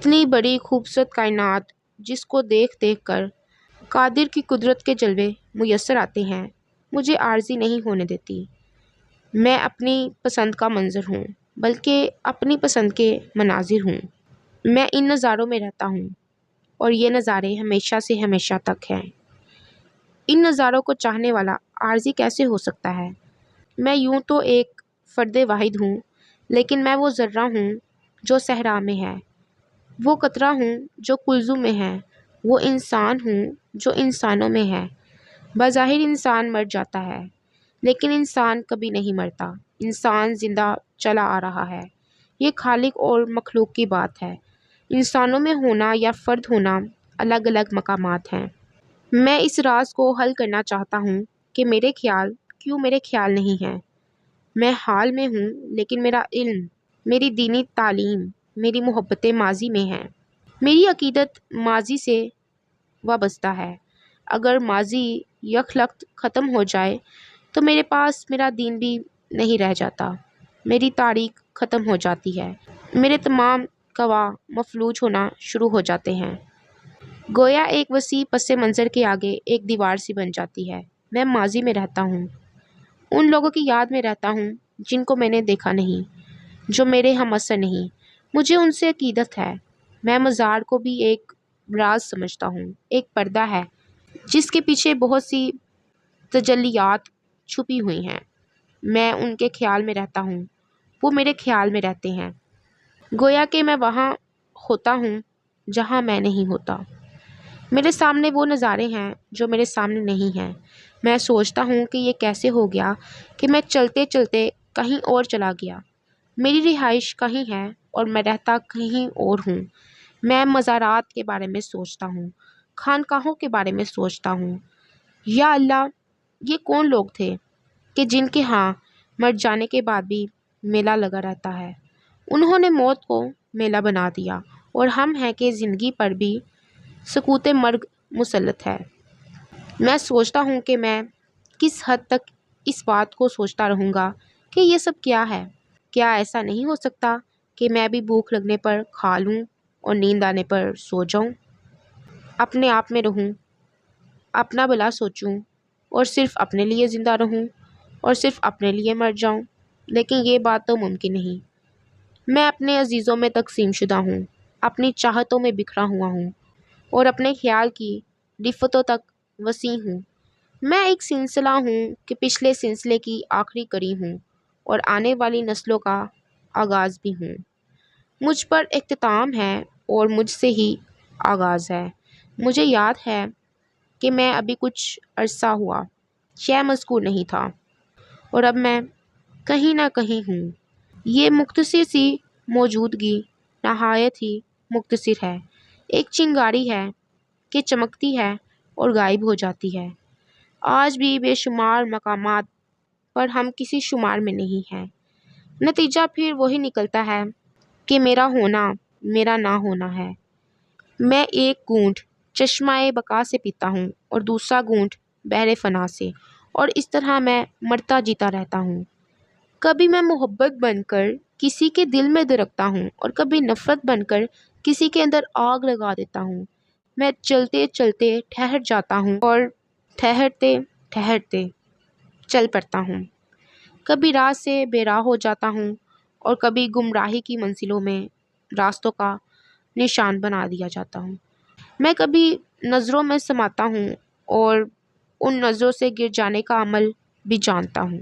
اتنی بڑی خوبصورت کائنات جس کو دیکھ دیکھ کر قادر کی قدرت کے جلوے میسر آتے ہیں، مجھے عارضی نہیں ہونے دیتی۔ میں اپنی پسند کا منظر ہوں، بلکہ اپنی پسند کے مناظر ہوں۔ میں ان نظاروں میں رہتا ہوں اور یہ نظارے ہمیشہ سے ہمیشہ تک ہیں۔ ان نظاروں کو چاہنے والا عارضی کیسے ہو سکتا ہے؟ میں یوں تو ایک فرد واحد ہوں، لیکن میں وہ ذرہ ہوں جو صحرا میں ہے، وہ قطرہ ہوں جو کلثوم میں ہے، وہ انسان ہوں جو انسانوں میں ہے۔ بظاہر انسان مر جاتا ہے، لیکن انسان کبھی نہیں مرتا۔ انسان زندہ چلا آ رہا ہے۔ یہ خالق اور مخلوق کی بات ہے۔ انسانوں میں ہونا یا فرد ہونا الگ الگ مقامات ہیں۔ میں اس راز کو حل کرنا چاہتا ہوں کہ میرے خیال کیوں میرے خیال نہیں ہیں۔ میں حال میں ہوں، لیکن میرا علم، میری دینی تعلیم، میری محبتیں ماضی میں ہیں۔ میری عقیدت ماضی سے وابستہ ہے۔ اگر ماضی یکلخت ختم ہو جائے تو میرے پاس میرا دین بھی نہیں رہ جاتا، میری تاریخ ختم ہو جاتی ہے، میرے تمام گواہ مفلوج ہونا شروع ہو جاتے ہیں۔ گویا ایک وسیع پس منظر کے آگے ایک دیوار سی بن جاتی ہے۔ میں ماضی میں رہتا ہوں، ان لوگوں کی یاد میں رہتا ہوں جن کو میں نے دیکھا نہیں، جو میرے ہم عصر نہیں۔ مجھے ان سے عقیدت ہے۔ میں مزار کو بھی ایک راز سمجھتا ہوں، ایک پردہ ہے جس کے پیچھے بہت سی تجلیات چھپی ہوئی ہیں۔ میں ان کے خیال میں رہتا ہوں، وہ میرے خیال میں رہتے ہیں۔ گویا کہ میں وہاں ہوتا ہوں جہاں میں نہیں ہوتا۔ میرے سامنے وہ نظارے ہیں جو میرے سامنے نہیں ہیں۔ میں سوچتا ہوں کہ یہ کیسے ہو گیا کہ میں چلتے چلتے کہیں اور چلا گیا۔ میری رہائش کہیں ہے اور میں رہتا کہیں اور ہوں۔ میں مزارات کے بارے میں سوچتا ہوں، خانقاہوں کے بارے میں سوچتا ہوں۔ یا اللہ، یہ کون لوگ تھے کہ جن کے ہاں مر جانے کے بعد بھی میلہ لگا رہتا ہے؟ انہوں نے موت کو میلہ بنا دیا، اور ہم ہیں کہ زندگی پر بھی سکوت مرگ مسلط ہے۔ میں سوچتا ہوں کہ میں کس حد تک اس بات کو سوچتا رہوں گا کہ یہ سب کیا ہے؟ کیا ایسا نہیں ہو سکتا کہ میں بھی بھوک لگنے پر کھا لوں اور نیند آنے پر سو جاؤں، اپنے آپ میں رہوں، اپنا بھلا سوچوں اور صرف اپنے لیے زندہ رہوں اور صرف اپنے لیے مر جاؤں؟ لیکن یہ بات تو ممکن نہیں۔ میں اپنے عزیزوں میں تقسیم شدہ ہوں، اپنی چاہتوں میں بکھرا ہوا ہوں اور اپنے خیال کی رفتوں تک وسیع ہوں۔ میں ایک سلسلہ ہوں کہ پچھلے سلسلے کی آخری کڑی ہوں اور آنے والی نسلوں کا آغاز بھی ہوں۔ مجھ پر اختتام ہے اور مجھ سے ہی آغاز ہے۔ مجھے یاد ہے کہ میں ابھی کچھ عرصہ ہوا شے مذکور نہیں تھا، اور اب میں کہیں نہ کہیں ہوں۔ یہ مختصر سی موجودگی نہایت ہی مختصر ہے، ایک چنگاری ہے کہ چمکتی ہے اور غائب ہو جاتی ہے۔ آج بھی بے شمار مقامات پر ہم کسی شمار میں نہیں ہیں۔ نتیجہ پھر وہی نکلتا ہے کہ میرا ہونا میرا نہ ہونا ہے۔ میں ایک گھونٹ چشمہ بقا سے پیتا ہوں اور دوسرا گھونٹ بحر فنا سے، اور اس طرح میں مرتا جیتا رہتا ہوں۔ کبھی میں محبت بن کر کسی کے دل میں درکتا ہوں اور کبھی نفرت بن کر کسی کے اندر آگ لگا دیتا ہوں۔ میں چلتے چلتے ٹھہر جاتا ہوں اور ٹھہرتے ٹھہرتے چل پڑتا ہوں۔ کبھی راہ سے بے راہ ہو جاتا ہوں اور کبھی گمراہی کی منزلوں میں راستوں کا نشان بنا دیا جاتا ہوں۔ میں کبھی نظروں میں سماتا ہوں اور ان نظروں سے گر جانے کا عمل بھی جانتا ہوں۔